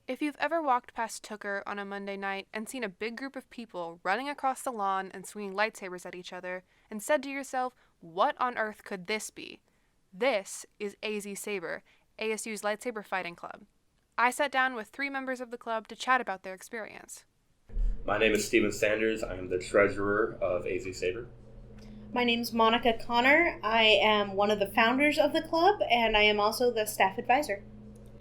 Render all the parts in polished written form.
If you've ever walked past Tooker on a Monday night and seen a big group of people running across the lawn and swinging lightsabers at each other, and said to yourself, what on earth could this be? This is AZ Saber, ASU's lightsaber fighting club. I sat down with 3 members of the club to chat about their experience. My name is Steven Sanders. I am the treasurer of AZ Saber. My name's Monica Connor. I am one of the founders of the club, and I am also the staff advisor.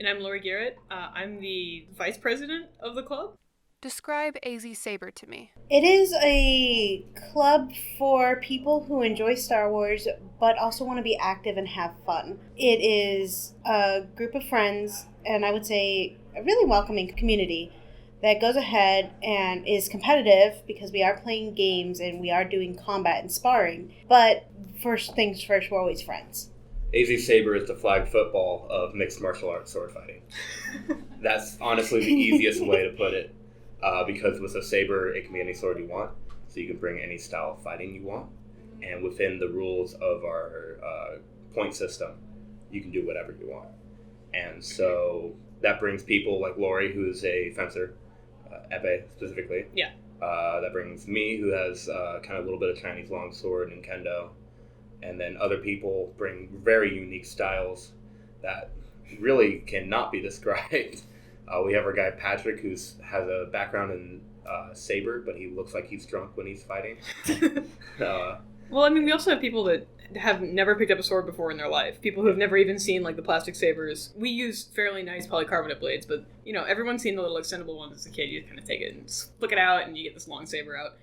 And I'm Lori Garrett. I'm the vice president of the club. Describe AZ Saber to me. It is a club for people who enjoy Star Wars, but also want to be active and have fun. It is a group of friends, and I would say a really welcoming community that goes ahead and is competitive because we are playing games and we are doing combat and sparring. But first things first, we're always friends. AZ Saber is the flag football of mixed martial arts sword fighting. That's honestly the easiest way to put it. Because with a saber, it can be any sword you want. So you can bring any style of fighting you want. And within the rules of our point system, you can do whatever you want. And so that brings people like Lori, who's a fencer, epee specifically. Yeah. That brings me, who has kind of a little bit of Chinese longsword and kendo. And then other people bring very unique styles that really cannot be described. We have our guy Patrick, who has a background in saber, but he looks like he's drunk when he's fighting. Well, I mean, we also have people that have never picked up a sword before in their life. People who have never even seen, like, the plastic sabers. We use fairly nice polycarbonate blades, but, you know, everyone's seen the little extendable ones as a kid. You kind of take it and flick it out, and you get this long saber out.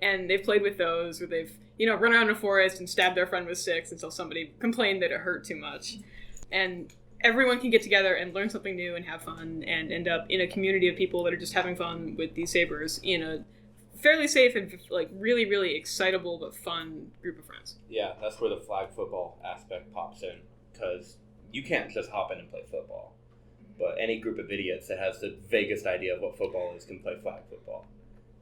And they've played with those, where they've, you know, run around a forest and stabbed their friend with sticks until somebody complained that it hurt too much. And everyone can get together and learn something new and have fun and end up in a community of people that are just having fun with these sabers in a fairly safe and, like, really, really excitable but fun group of friends. Yeah, that's where the flag football aspect pops in, because you can't just hop in and play football. But any group of idiots that has the vaguest idea of what football is can play flag football.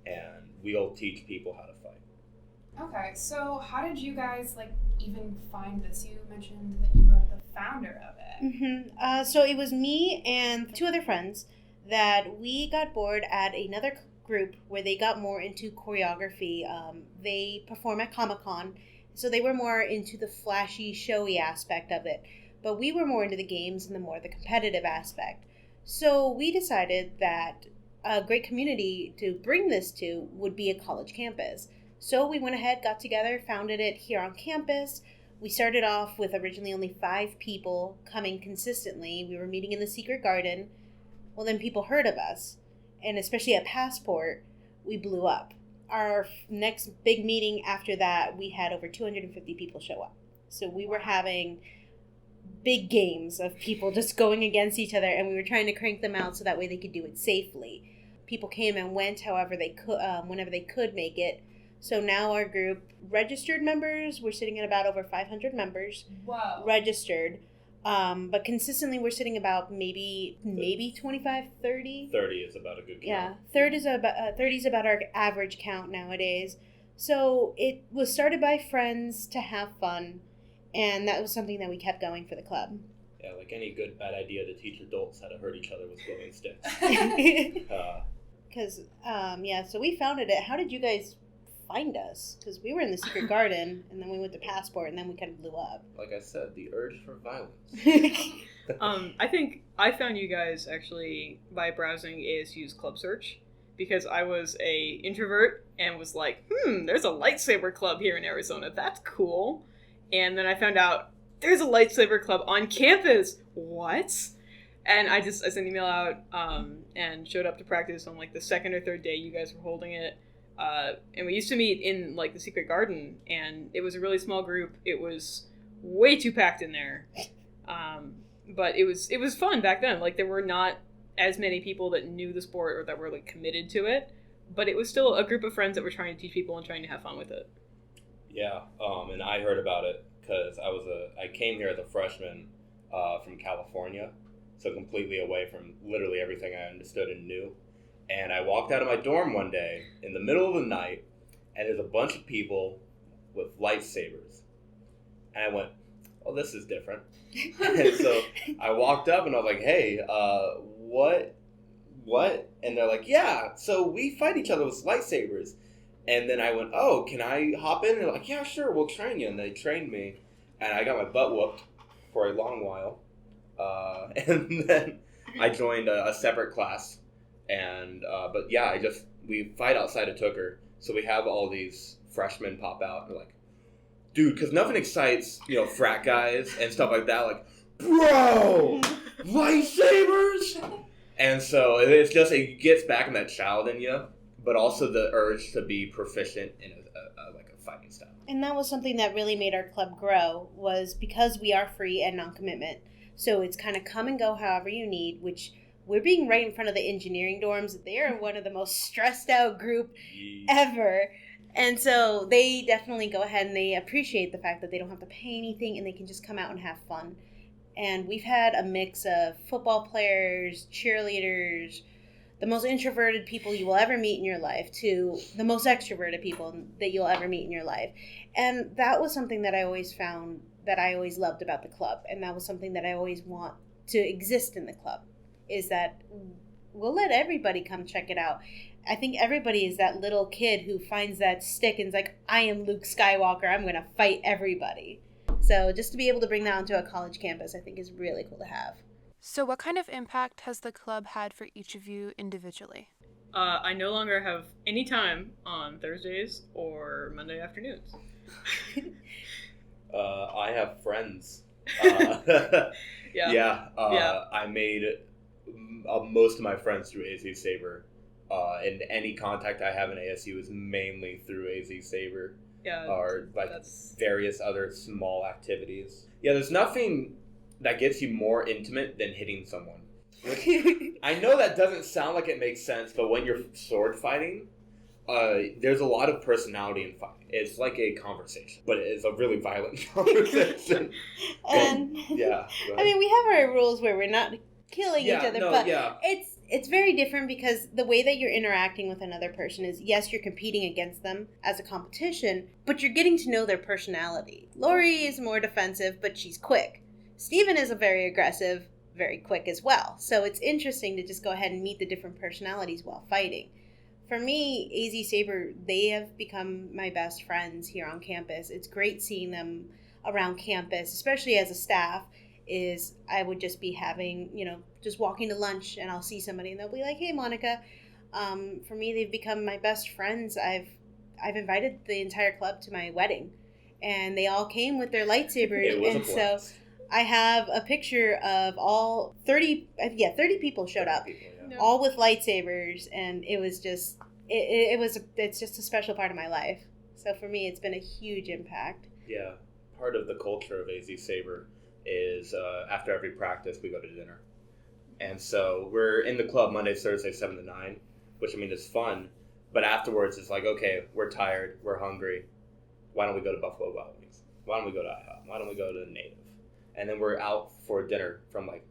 And we'll teach people how to fight. Okay, so how did you guys, even find this? You mentioned that you were the founder of it. Mm-hmm. So it was me and 2 other friends that we got bored at another group where they got more into choreography. They perform at Comic-Con, so they were more into the flashy, showy aspect of it. But we were more into the games and the competitive aspect. So we decided that a great community to bring this to would be a college campus. So we went ahead, got together, founded it here on campus. We started off with originally only 5 people coming consistently. We were meeting in the secret garden. Well, then people heard of us. And especially at Passport, we blew up. Our next big meeting after that, we had over 250 people show up. So we were having big games of people just going against each other, and we were trying to crank them out so that way they could do it safely. People came and went however they could, whenever they could make it. So now our group, registered members, we're sitting at about over 500 members. Whoa. Registered. But consistently we're sitting about maybe 25, 30. 30 is about a good count. Yeah, 30 is about our average count nowadays. So it was started by friends to have fun, and that was something that we kept going for the club. Yeah, like any good bad idea to teach adults how to hurt each other with glowing sticks. Because, so we founded it. How did you guys find us? Because we were in the secret garden, and then we went to Passport, and then we kind of blew up. Like I said, the urge for violence. I think I found you guys actually by browsing ASU's club search, because I was a introvert and was like, there's a lightsaber club here in Arizona. That's cool. And then I found out there's a lightsaber club on campus. What? And I sent an email out and showed up to practice on, the second or third day you guys were holding it. And we used to meet in, the secret garden, and it was a really small group. It was way too packed in there. But it was fun back then. There were not as many people that knew the sport or that were, committed to it. But it was still a group of friends that were trying to teach people and trying to have fun with it. Yeah, and I heard about it because I came here as a freshman from California, so completely away from literally everything I understood and knew. And I walked out of my dorm one day in the middle of the night, and there's a bunch of people with lightsabers. And I went, oh, this is different. And so I walked up and I was like, hey, what what? And they're like, yeah, so we fight each other with lightsabers. And then I went, oh, can I hop in? And they're like, yeah, sure, we'll train you. And they trained me, and I got my butt whooped for a long while. And then I joined a separate class. And but yeah, we fight outside of Tooker. So we have all these freshmen pop out and they're like, dude, because nothing excites, frat guys and stuff like that. Like, bro, lightsabers? And so it gets back in that child in you, but also the urge to be proficient in a fighting style. And that was something that really made our club grow, was because we are free and non-commitment. So it's kind of come and go however you need, which we're being right in front of the engineering dorms. They are one of the most stressed out group ever. And so they definitely go ahead and they appreciate the fact that they don't have to pay anything and they can just come out and have fun. And we've had a mix of football players, cheerleaders, the most introverted people you will ever meet in your life to the most extroverted people that you'll ever meet in your life. And that was something that I always found that I always loved about the club. And that was something that I always want to exist in the club, is that we'll let everybody come check it out. I think everybody is that little kid who finds that stick and is like, I am Luke Skywalker, I'm going to fight everybody. So just to be able to bring that onto a college campus, I think is really cool to have. So what kind of impact has the club had for each of you individually? I no longer have any time on Thursdays or Monday afternoons. I have friends. Yeah. I made most of my friends through AZ Saber. And any contact I have in ASU is mainly through AZ Saber. Yeah. Or various other small activities. Yeah, there's nothing that gets you more intimate than hitting someone. I know that doesn't sound like it makes sense, but when you're sword fighting, there's a lot of personality in fighting. It's like a conversation, but it's a really violent conversation. And yeah. I mean, we have our rules where we're not killing each other, but it's very different because the way that you're interacting with another person is, yes, you're competing against them as a competition, but you're getting to know their personality. Lori is more defensive, but she's quick. Steven is a very aggressive, very quick as well. So it's interesting to just go ahead and meet the different personalities while fighting. For me, AZ Saber, they have become my best friends here on campus. It's great seeing them around campus, especially as a staff. I would just be having, just walking to lunch and I'll see somebody and they'll be like, hey, Monica. For me, they've become my best friends. I've invited the entire club to my wedding and they all came with their lightsabers. And so I have a picture of all 30 people showed up, all with lightsabers. And it was just, it's just a special part of my life. So for me, it's been a huge impact. Yeah. Part of the culture of AZ Saber is after every practice we go to dinner, and so we're in the club Monday, Thursday, 7 to 9, which I mean is fun. But afterwards, it's like, okay, we're tired, we're hungry. Why don't we go to Buffalo Wild Wings? Why don't we go to IHOP? Why don't we go to Native? And then we're out for dinner from like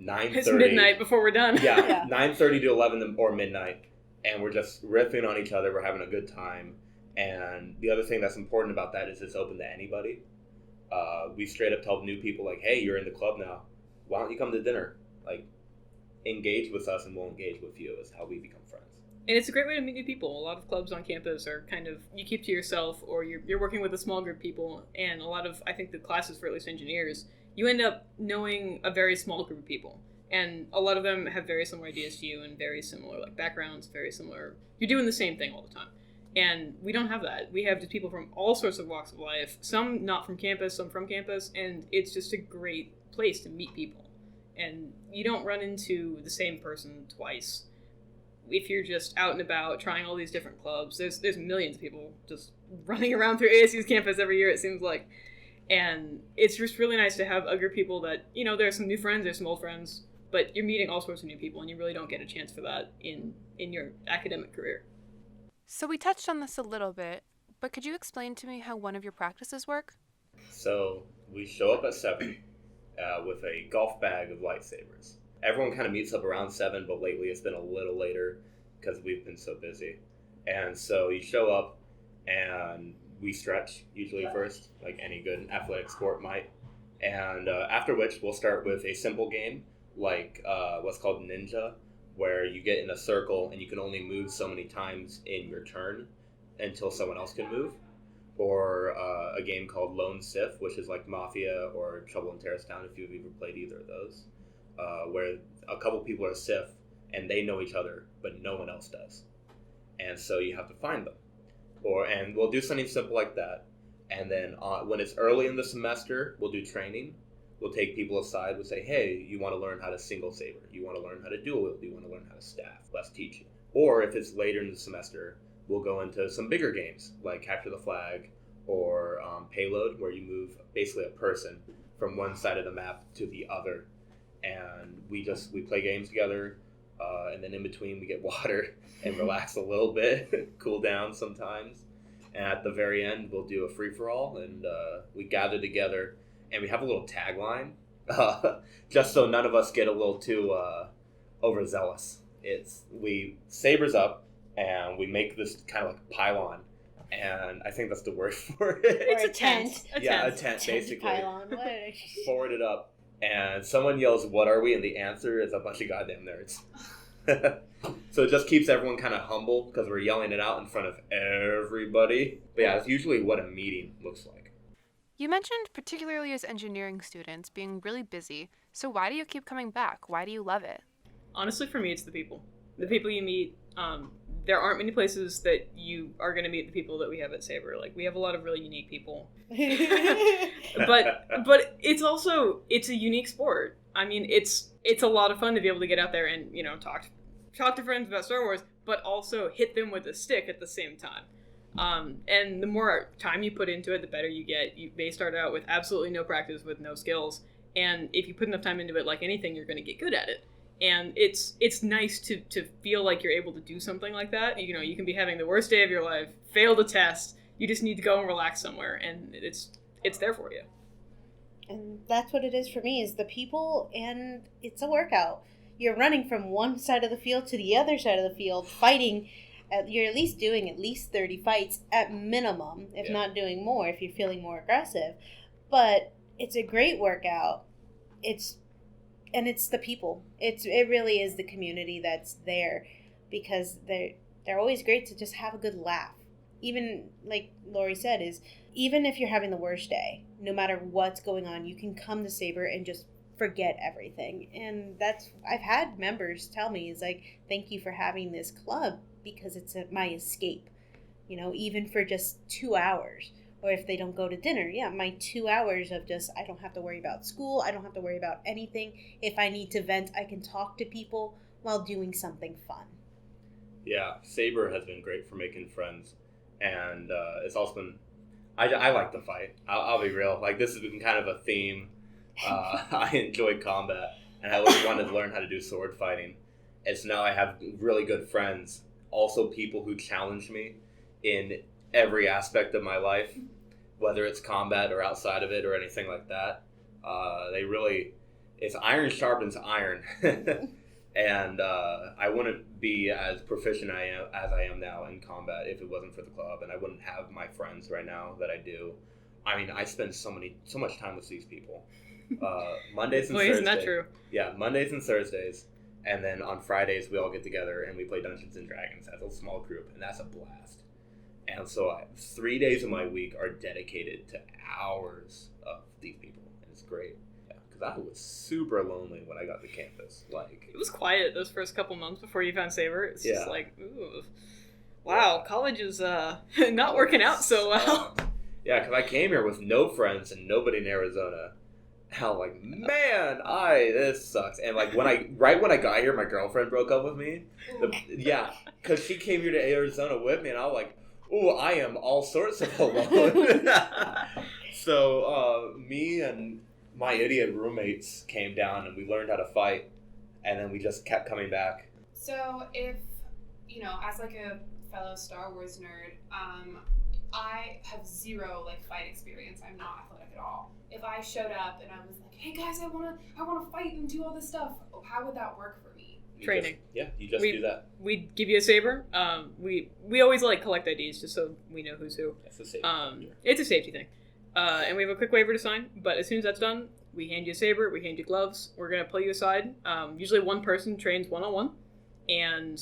9:30. It's midnight before we're done. Yeah, 9:30 to 11 or midnight, and we're just riffing on each other. We're having a good time. And the other thing that's important about that is it's open to anybody. We straight up tell new people, like, hey, you're in the club now. Why don't you come to dinner? Like, engage with us and we'll engage with you is how we become friends. And it's a great way to meet new people. A lot of clubs on campus are kind of, you keep to yourself or you're working with a small group of people. And a lot of, I think the classes for at least engineers, you end up knowing a very small group of people. And a lot of them have very similar ideas to you and very similar backgrounds, very similar. You're doing the same thing all the time. And we don't have that. We have just people from all sorts of walks of life, some not from campus, some from campus, and it's just a great place to meet people. And you don't run into the same person twice. If you're just out and about trying all these different clubs, there's millions of people just running around through ASU's campus every year, it seems like. And it's just really nice to have a group of people that, there's some new friends, there's some old friends, but you're meeting all sorts of new people, and you really don't get a chance for that in your academic career. So we touched on this a little bit, but could you explain to me how one of your practices work? So we show up at 7 with a golf bag of lightsabers. Everyone kind of meets up around 7, but lately it's been a little later because we've been so busy. And so you show up and we stretch usually first, like any good athletic sport might. And after which we'll start with a simple game like what's called Ninja, where you get in a circle and you can only move so many times in your turn until someone else can move. Or a game called Lone Sif, which is like Mafia or Trouble in Terrorist Town, if you've ever played either of those, where a couple people are Sif and they know each other, but no one else does. And so you have to find them. And we'll do something simple like that. And then when it's early in the semester, we'll do training. We'll take people aside. We'll say, hey, you want to learn how to single saber? You want to learn how to dual wield? You want to learn how to staff? Let's teach you. Or if it's later in the semester, we'll go into some bigger games like Capture the Flag or Payload, where you move basically a person from one side of the map to the other. And we play games together. And then in between, we get water and relax a little bit, cool down sometimes. And at the very end, we'll do a free-for-all, and we gather together, and we have a little tagline, just so none of us get a little too overzealous. We sabers up, and we make this kind of like pylon, and I think that's the word for it. It's a tent. A tent, basically. Pylon. What? Forward it up, and someone yells, "What are we?" And the answer is a bunch of goddamn nerds. So it just keeps everyone kind of humble because we're yelling it out in front of everybody. But yeah, it's usually what a meeting looks like. You mentioned, particularly as engineering students, being really busy. So why do you keep coming back? Why do you love it? Honestly, for me, it's the people. The people you meet. There aren't many places that you are going to meet the people that we have at Saber. Like, we have a lot of really unique people. But it's a unique sport. I mean, it's a lot of fun to be able to get out there and, talk to friends about Star Wars, but also hit them with a stick at the same time. And the more time you put into it, the better you get. They start out with absolutely no practice, with no skills. And if you put enough time into it, like anything, you're going to get good at it. And it's nice to feel like you're able to do something like that. You can be having the worst day of your life, fail the test. You just need to go and relax somewhere, and it's there for you. And that's what it is for me, is the people, and it's a workout. You're running from one side of the field to the other side of the field, fighting. You're at least doing at least 30 fights at minimum, if not doing more, if you're feeling more aggressive. But it's a great workout. It's the people. It really is the community that's there, because they're always great to just have a good laugh. Even like Lori said, even if you're having the worst day, no matter what's going on, you can come to Saber and just forget everything. And I've had members tell me, is like, thank you for having this club, because it's my escape. Even for just 2 hours. Or if they don't go to dinner, my 2 hours of just, I don't have to worry about school. I don't have to worry about anything. If I need to vent, I can talk to people while doing something fun. Yeah, Saber has been great for making friends. And it's also been, I like to fight. I'll be real. Like, this has been kind of a theme. I enjoy combat. And I always wanted to learn how to do sword fighting. And so now I have really good friends. Also people who challenge me in every aspect of my life, whether it's combat or outside of it or anything like that. It's iron sharpens iron. And I wouldn't be as proficient as I am now in combat if it wasn't for the club, and I wouldn't have my friends right now that I do. I mean, I spend so much time with these people. Mondays and Thursdays. Isn't that true? Yeah, Mondays and Thursdays. And then on Fridays, we all get together and we play Dungeons and Dragons as a small group, and that's a blast. And so 3 days of my week are dedicated to hours of these people, and it's great. Yeah, because I was super lonely when I got to campus. Like, it was quiet those first couple months before you found Saber. It's just like, ooh, wow, college is not working out so well. Yeah, because I came here with no friends and nobody in Arizona. I was like, man, this sucks. And like right when I got here, my girlfriend broke up with me. Because she came here to Arizona with me, and I was like, ooh, I am all sorts of alone. So me and my idiot roommates came down, and we learned how to fight, and then we just kept coming back. So if, as like a fellow Star Wars nerd, I have zero fight experience. I'm not athletic at all. If I showed up and I was like, "Hey guys, I wanna fight and do all this stuff," how would that work for me? Training. You just do that. We give you a saber. We always collect IDs just so we know who's who. It's a safety. It's a safety thing. And we have a quick waiver to sign. But as soon as that's done, we hand you a saber. We hand you gloves. We're gonna pull you aside. Usually one person trains 1-on-1. and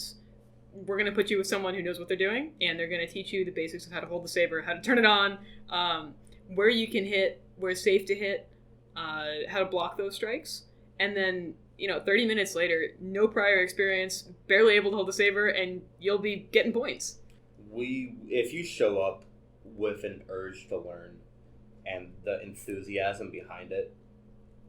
we're going to put you with someone who knows what they're doing, and they're going to teach you the basics of how to hold the saber, how to turn it on, where you can hit, where it's safe to hit, how to block those strikes. And then, 30 minutes later, no prior experience, barely able to hold the saber, and you'll be getting points. If you show up with an urge to learn and the enthusiasm behind it,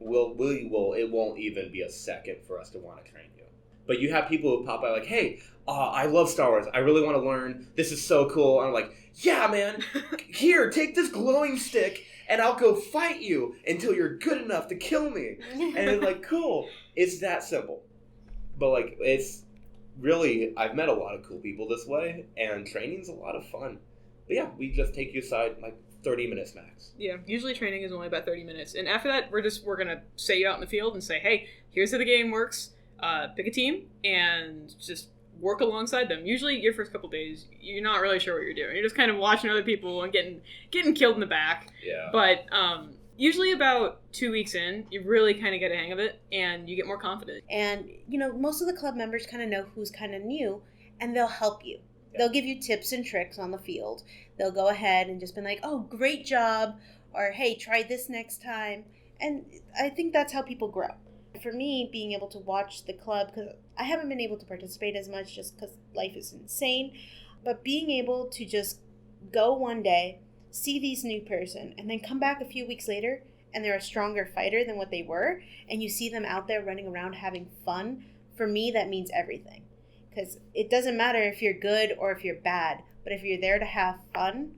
it won't even be a second for us to want to train you. But you have people who pop by like, hey, I love Star Wars. I really want to learn. This is so cool. And I'm like, yeah, man. Here, take this glowing stick, and I'll go fight you until you're good enough to kill me. And it's like, cool. It's that simple. But like, it's really, I've met a lot of cool people this way, and training's a lot of fun. But yeah, we just take you aside like 30 minutes max. Yeah, usually training is only about 30 minutes. And after that, we're going to set you out in the field and say, hey, here's how the game works. Pick a team and just work alongside them. Usually your first couple days, you're not really sure what you're doing. You're just kind of watching other people and getting killed in the back. Yeah. But usually about 2 weeks in, you really kind of get a hang of it and you get more confident. And, most of the club members kind of know who's kind of new, and they'll help you. Yeah. They'll give you tips and tricks on the field. They'll go ahead and just be like, oh, great job, or hey, try this next time. And I think that's how people grow. For me, being able to watch the club, because I haven't been able to participate as much just because life is insane, but being able to just go one day, see these new person, and then come back a few weeks later, and they're a stronger fighter than what they were, and you see them out there running around having fun, for me, that means everything. Because it doesn't matter if you're good or if you're bad, but if you're there to have fun,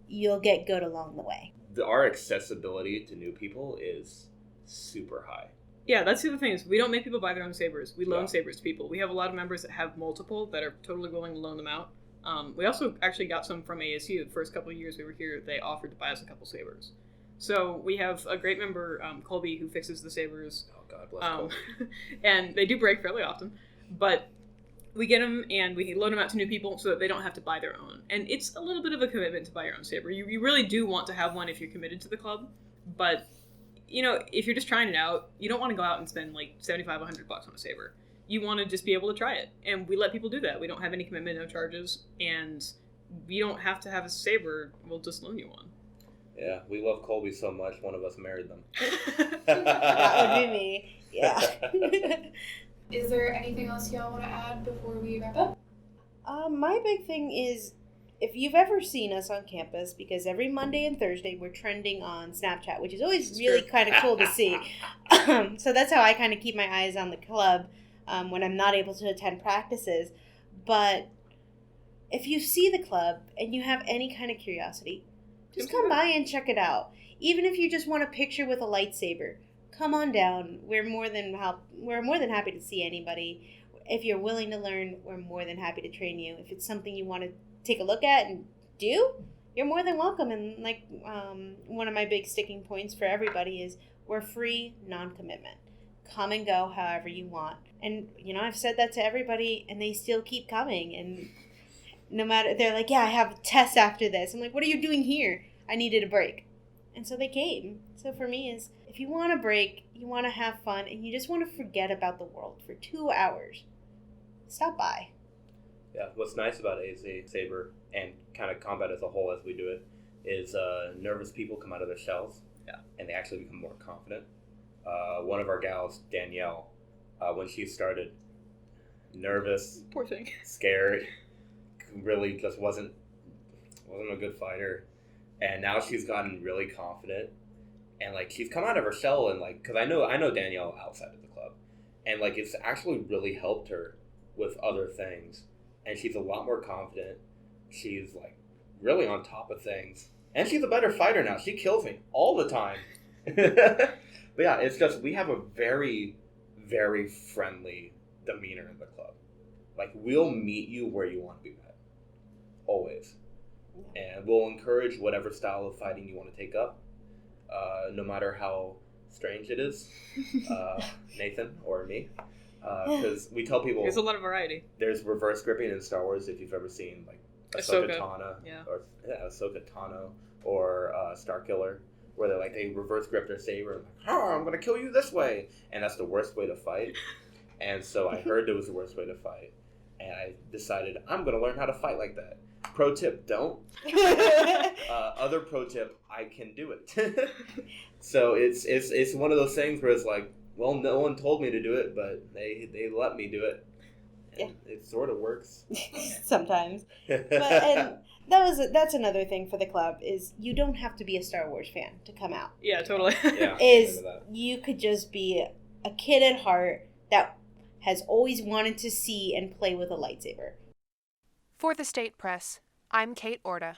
you'll get good along the way. Our accessibility to new people is super high. Yeah, that's the other thing is we don't make people buy their own sabers. We loan sabers to people. We have a lot of members that have multiple that are totally willing to loan them out. We also actually got some from ASU. The first couple of years we were here, they offered to buy us a couple sabers. So we have a great member, Colby, who fixes the sabers. Oh, God bless Colby. And they do break fairly often. But we get them and we loan them out to new people so that they don't have to buy their own. And it's a little bit of a commitment to buy your own saber. You really do want to have one if you're committed to the club. But if you're just trying it out, you don't want to go out and spend like $75, $100 on a saber. You want to just be able to try it. And we let people do that. We don't have any commitment, no charges. And you don't have to have a saber. We'll just loan you one. Yeah, we love Colby so much, one of us married them. That would be me. Yeah. Is there anything else y'all want to add before we wrap up? My big thing is, if you've ever seen us on campus, because every Monday and Thursday we're trending on Snapchat, which is always really kind of cool to see. So that's how I kind of keep my eyes on the club when I'm not able to attend practices. But if you see the club and you have any kind of curiosity, just come by and check it out. Even if you just want a picture with a lightsaber, come on down. We're more than happy to see anybody. If you're willing to learn, we're more than happy to train you. If it's something you want to take a look at and do, you're more than welcome. And like one of my big sticking points for everybody is we're free, non-commitment. Come and go however you want. And I've said that to everybody and they still keep coming. And no matter, they're like, yeah, I have a test after this. I'm like, what are you doing here? I needed a break. And so they came. So for me is, if you want a break, you want to have fun, and you just want to forget about the world for 2 hours, stop by. Yeah, what's nice about AZ Saber and kind of combat as a whole as we do it is nervous people come out of their shells. Yeah. And they actually become more confident. One of our gals, Danielle, when she started, nervous, poor thing, scared, really just wasn't a good fighter. And now she's gotten really confident. And like she's come out of her shell, and like, because I know Danielle outside of the club, and like it's actually really helped her with other things, and she's a lot more confident. She's like really on top of things, and she's a better fighter now. She kills me all the time. But yeah, it's just we have a very, very friendly demeanor in the club. Like we'll meet you where you want to be met, always, and we'll encourage whatever style of fighting you want to take up. No matter how strange it is, Nathan or me, because we tell people there's a lot of variety. There's reverse gripping in Star Wars. If you've ever seen like Ahsoka Tano, Ahsoka Tano or Starkiller, where they reverse grip their saber and like, oh, I'm gonna kill you this way, and that's the worst way to fight. And so I heard it was the worst way to fight, and I decided I'm going to learn how to fight like that. Pro tip, don't. Other pro tip, I can do it. So it's one of those things where it's like, well, no one told me to do it, but they let me do it. And it sort of works. Sometimes. And that's another thing for the club is you don't have to be a Star Wars fan to come out. Yeah, totally. Yeah, You could just be a kid at heart that has always wanted to see and play with a lightsaber. For the State Press, I'm Kate Ourada.